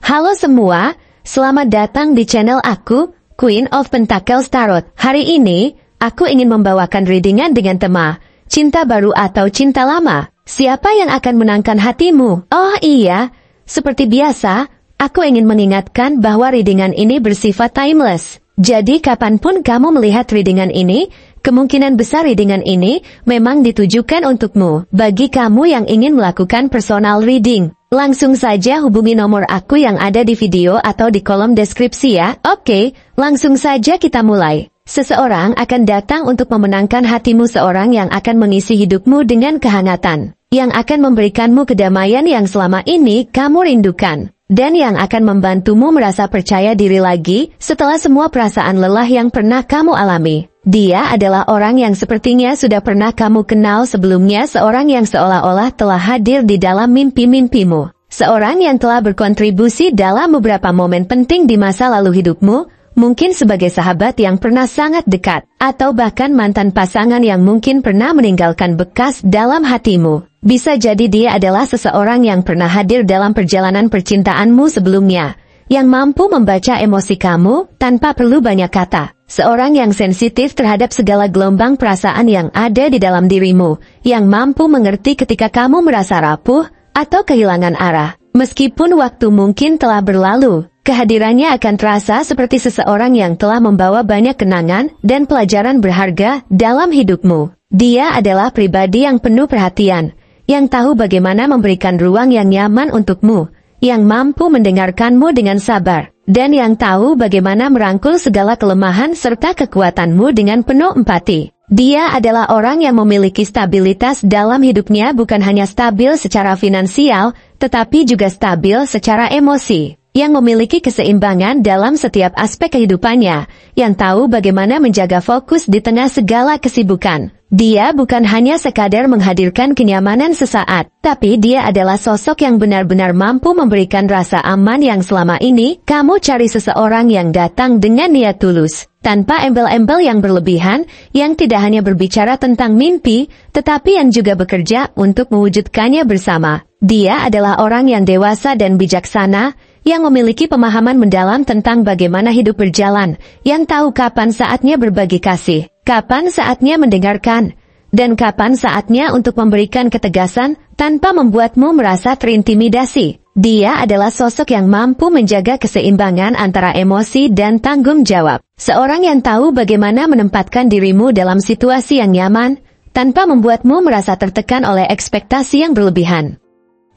Halo semua, selamat datang di channel aku, Queen of Pentacles Tarot. Hari ini, aku ingin membawakan readingan dengan tema cinta baru atau cinta lama. Siapa yang akan menangkan hatimu? Oh iya, seperti biasa, aku ingin mengingatkan bahwa readingan ini bersifat timeless. Jadi kapanpun kamu melihat readingan ini, kemungkinan besar readingan ini memang ditujukan untukmu. Bagi kamu yang ingin melakukan personal reading, langsung saja hubungi nomor aku yang ada di video atau di kolom deskripsi ya. Oke, langsung saja kita mulai. Seseorang akan datang untuk memenangkan hatimu, seorang yang akan mengisi hidupmu dengan kehangatan, yang akan memberikanmu kedamaian yang selama ini kamu rindukan, dan yang akan membantumu merasa percaya diri lagi setelah semua perasaan lelah yang pernah kamu alami. Dia adalah orang yang sepertinya sudah pernah kamu kenal sebelumnya, seorang yang seolah-olah telah hadir di dalam mimpi-mimpimu, seorang yang telah berkontribusi dalam beberapa momen penting di masa lalu hidupmu, mungkin sebagai sahabat yang pernah sangat dekat, atau bahkan mantan pasangan yang mungkin pernah meninggalkan bekas dalam hatimu. Bisa jadi dia adalah seseorang yang pernah hadir dalam perjalanan percintaanmu sebelumnya, yang mampu membaca emosi kamu tanpa perlu banyak kata. Seorang yang sensitif terhadap segala gelombang perasaan yang ada di dalam dirimu, yang mampu mengerti ketika kamu merasa rapuh atau kehilangan arah. Meskipun waktu mungkin telah berlalu, kehadirannya akan terasa seperti seseorang yang telah membawa banyak kenangan dan pelajaran berharga dalam hidupmu. Dia adalah pribadi yang penuh perhatian, yang tahu bagaimana memberikan ruang yang nyaman untukmu, yang mampu mendengarkanmu dengan sabar, dan yang tahu bagaimana merangkul segala kelemahan serta kekuatanmu dengan penuh empati. Dia adalah orang yang memiliki stabilitas dalam hidupnya, bukan hanya stabil secara finansial, tetapi juga stabil secara emosi, yang memiliki keseimbangan dalam setiap aspek kehidupannya, yang tahu bagaimana menjaga fokus di tengah segala kesibukan. Dia bukan hanya sekadar menghadirkan kenyamanan sesaat, tapi dia adalah sosok yang benar-benar mampu memberikan rasa aman yang selama ini kamu cari, seseorang yang datang dengan niat tulus, tanpa embel-embel yang berlebihan, yang tidak hanya berbicara tentang mimpi, tetapi yang juga bekerja untuk mewujudkannya bersama. Dia adalah orang yang dewasa dan bijaksana, yang memiliki pemahaman mendalam tentang bagaimana hidup berjalan, yang tahu kapan saatnya berbagi kasih, kapan saatnya mendengarkan, dan kapan saatnya untuk memberikan ketegasan tanpa membuatmu merasa terintimidasi. Dia adalah sosok yang mampu menjaga keseimbangan antara emosi dan tanggung jawab. Seorang yang tahu bagaimana menempatkan dirimu dalam situasi yang nyaman, tanpa membuatmu merasa tertekan oleh ekspektasi yang berlebihan.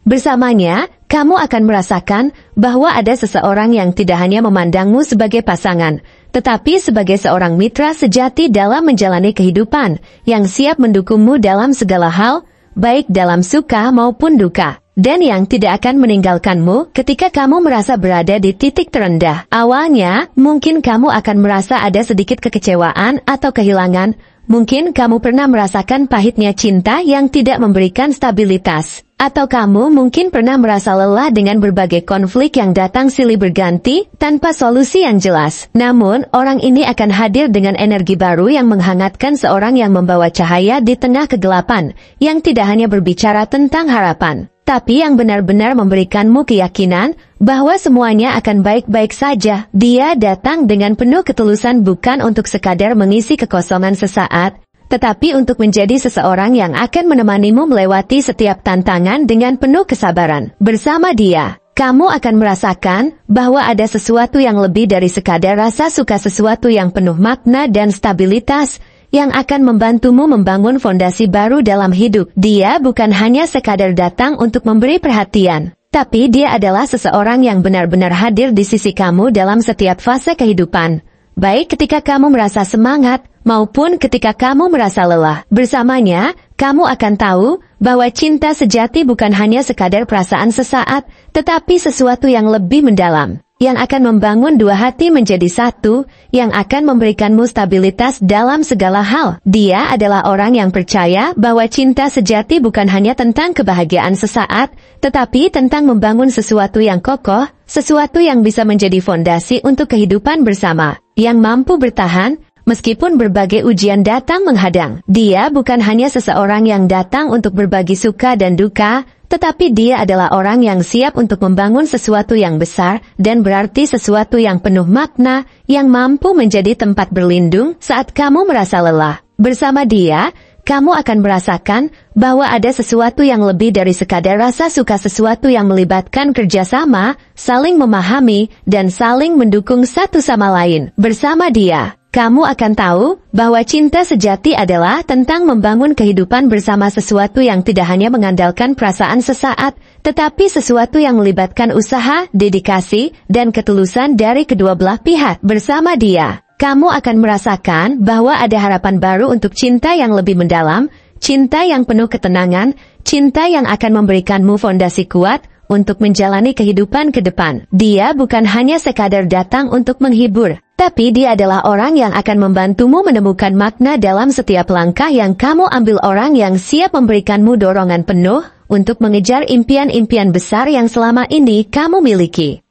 Bersamanya, kamu akan merasakan bahwa ada seseorang yang tidak hanya memandangmu sebagai pasangan, tetapi sebagai seorang mitra sejati dalam menjalani kehidupan, yang siap mendukungmu dalam segala hal, baik dalam suka maupun duka, dan yang tidak akan meninggalkanmu ketika kamu merasa berada di titik terendah. Awalnya, mungkin kamu akan merasa ada sedikit kekecewaan atau kehilangan. Mungkin kamu pernah merasakan pahitnya cinta yang tidak memberikan stabilitas. Atau kamu mungkin pernah merasa lelah dengan berbagai konflik yang datang silih berganti tanpa solusi yang jelas. Namun, orang ini akan hadir dengan energi baru yang menghangatkan, seorang yang membawa cahaya di tengah kegelapan, yang tidak hanya berbicara tentang harapan, tapi yang benar-benar memberikanmu keyakinan bahwa semuanya akan baik-baik saja. Dia datang dengan penuh ketulusan, bukan untuk sekadar mengisi kekosongan sesaat, tetapi untuk menjadi seseorang yang akan menemanimu melewati setiap tantangan dengan penuh kesabaran. Bersama dia, kamu akan merasakan bahwa ada sesuatu yang lebih dari sekadar rasa suka, sesuatu yang penuh makna dan stabilitas, yang akan membantumu membangun fondasi baru dalam hidup. Dia bukan hanya sekadar datang untuk memberi perhatian, tapi dia adalah seseorang yang benar-benar hadir di sisi kamu dalam setiap fase kehidupan, baik ketika kamu merasa semangat, maupun ketika kamu merasa lelah. Bersamanya, kamu akan tahu bahwa cinta sejati bukan hanya sekadar perasaan sesaat, tetapi sesuatu yang lebih mendalam, yang akan membangun dua hati menjadi satu, yang akan memberikanmu stabilitas dalam segala hal. Dia adalah orang yang percaya bahwa cinta sejati bukan hanya tentang kebahagiaan sesaat, tetapi tentang membangun sesuatu yang kokoh, sesuatu yang bisa menjadi fondasi untuk kehidupan bersama, yang mampu bertahan meskipun berbagai ujian datang menghadang. Dia bukan hanya seseorang yang datang untuk berbagi suka dan duka, tetapi dia adalah orang yang siap untuk membangun sesuatu yang besar dan berarti sesuatu yang penuh makna, yang mampu menjadi tempat berlindung saat kamu merasa lelah. Bersama dia, kamu akan merasakan bahwa ada sesuatu yang lebih dari sekadar rasa suka, sesuatu yang melibatkan kerjasama, saling memahami, dan saling mendukung satu sama lain. Bersama dia, kamu akan tahu bahwa cinta sejati adalah tentang membangun kehidupan bersama, sesuatu yang tidak hanya mengandalkan perasaan sesaat, tetapi sesuatu yang melibatkan usaha, dedikasi, dan ketulusan dari kedua belah pihak. Bersama dia, kamu akan merasakan bahwa ada harapan baru untuk cinta yang lebih mendalam, cinta yang penuh ketenangan, cinta yang akan memberikanmu fondasi kuat untuk menjalani kehidupan ke depan. Dia bukan hanya sekadar datang untuk menghibur, tapi dia adalah orang yang akan membantumu menemukan makna dalam setiap langkah yang kamu ambil, orang yang siap memberikanmu dorongan penuh untuk mengejar impian-impian besar yang selama ini kamu miliki.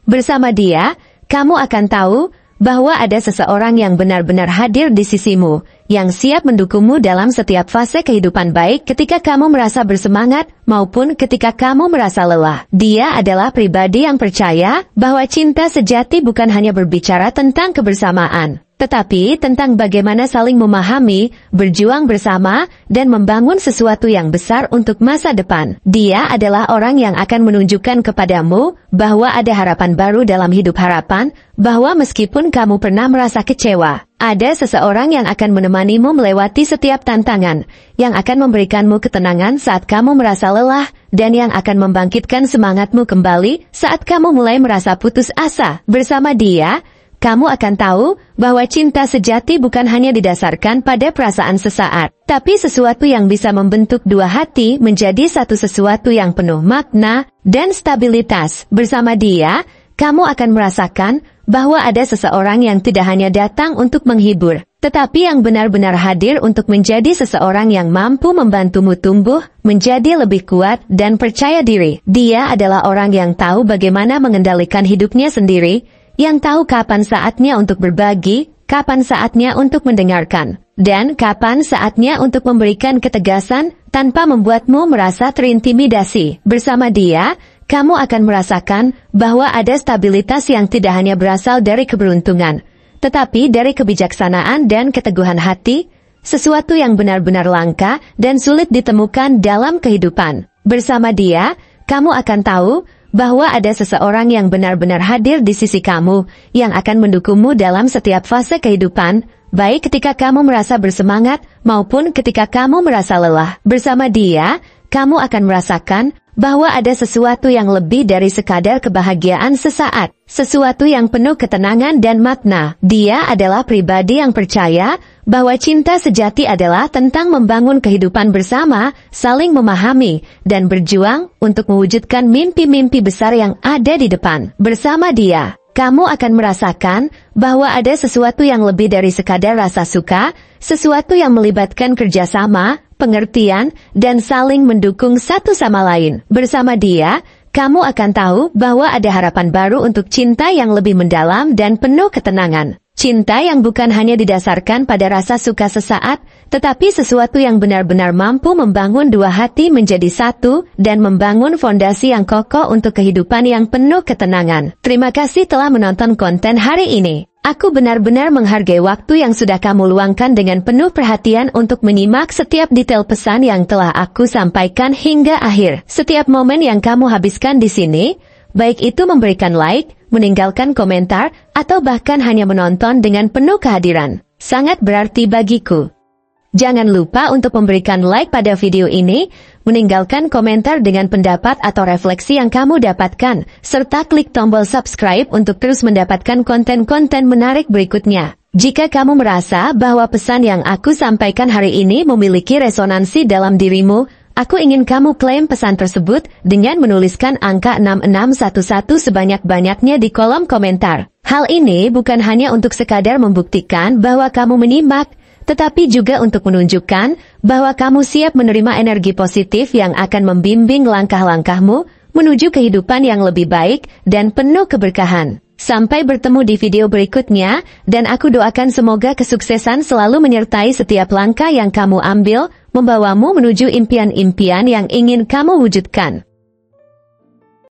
Bersama dia, kamu akan tahu bahwa ada seseorang yang benar-benar hadir di sisimu, yang siap mendukungmu dalam setiap fase kehidupan, baik ketika kamu merasa bersemangat maupun ketika kamu merasa lelah. Dia adalah pribadi yang percaya bahwa cinta sejati bukan hanya berbicara tentang kebersamaan, tetapi tentang bagaimana saling memahami, berjuang bersama, dan membangun sesuatu yang besar untuk masa depan. Dia adalah orang yang akan menunjukkan kepadamu bahwa ada harapan baru dalam hidup, harapan bahwa meskipun kamu pernah merasa kecewa, ada seseorang yang akan menemanimu melewati setiap tantangan, yang akan memberikanmu ketenangan saat kamu merasa lelah, dan yang akan membangkitkan semangatmu kembali saat kamu mulai merasa putus asa. Bersama dia, kamu akan tahu bahwa cinta sejati bukan hanya didasarkan pada perasaan sesaat, tapi sesuatu yang bisa membentuk dua hati menjadi satu, sesuatu yang penuh makna dan stabilitas. Bersama dia, kamu akan merasakan bahwa ada seseorang yang tidak hanya datang untuk menghibur, tetapi yang benar-benar hadir untuk menjadi seseorang yang mampu membantumu tumbuh, menjadi lebih kuat dan percaya diri. Dia adalah orang yang tahu bagaimana mengendalikan hidupnya sendiri, yang tahu kapan saatnya untuk berbagi, kapan saatnya untuk mendengarkan, dan kapan saatnya untuk memberikan ketegasan tanpa membuatmu merasa terintimidasi. Bersama dia, kamu akan merasakan bahwa ada stabilitas yang tidak hanya berasal dari keberuntungan, tetapi dari kebijaksanaan dan keteguhan hati, sesuatu yang benar-benar langka dan sulit ditemukan dalam kehidupan. Bersama dia, kamu akan tahu bahwa ada seseorang yang benar-benar hadir di sisi kamu, yang akan mendukungmu dalam setiap fase kehidupan, baik ketika kamu merasa bersemangat maupun ketika kamu merasa lelah. Bersama dia, kamu akan merasakan bahwa ada sesuatu yang lebih dari sekadar kebahagiaan sesaat, sesuatu yang penuh ketenangan dan makna. Dia adalah pribadi yang percaya bahwa cinta sejati adalah tentang membangun kehidupan bersama, saling memahami, dan berjuang untuk mewujudkan mimpi-mimpi besar yang ada di depan. Bersama dia, kamu akan merasakan bahwa ada sesuatu yang lebih dari sekadar rasa suka, sesuatu yang melibatkan kerjasama, pengertian, dan saling mendukung satu sama lain. Bersama dia, kamu akan tahu bahwa ada harapan baru untuk cinta yang lebih mendalam dan penuh ketenangan. Cinta yang bukan hanya didasarkan pada rasa suka sesaat, tetapi sesuatu yang benar-benar mampu membangun dua hati menjadi satu dan membangun fondasi yang kokoh untuk kehidupan yang penuh ketenangan. Terima kasih telah menonton konten hari ini. Aku benar-benar menghargai waktu yang sudah kamu luangkan dengan penuh perhatian untuk menyimak setiap detail pesan yang telah aku sampaikan hingga akhir. Setiap momen yang kamu habiskan di sini, baik itu memberikan like, meninggalkan komentar, atau bahkan hanya menonton dengan penuh kehadiran, sangat berarti bagiku. Jangan lupa untuk memberikan like pada video ini, meninggalkan komentar dengan pendapat atau refleksi yang kamu dapatkan, serta klik tombol subscribe untuk terus mendapatkan konten-konten menarik berikutnya. Jika kamu merasa bahwa pesan yang aku sampaikan hari ini memiliki resonansi dalam dirimu, aku ingin kamu klaim pesan tersebut dengan menuliskan angka 6611 sebanyak-banyaknya di kolom komentar. Hal ini bukan hanya untuk sekadar membuktikan bahwa kamu menyimak, tetapi juga untuk menunjukkan bahwa kamu siap menerima energi positif yang akan membimbing langkah-langkahmu menuju kehidupan yang lebih baik dan penuh keberkahan. Sampai bertemu di video berikutnya, dan aku doakan semoga kesuksesan selalu menyertai setiap langkah yang kamu ambil membawamu menuju impian-impian yang ingin kamu wujudkan.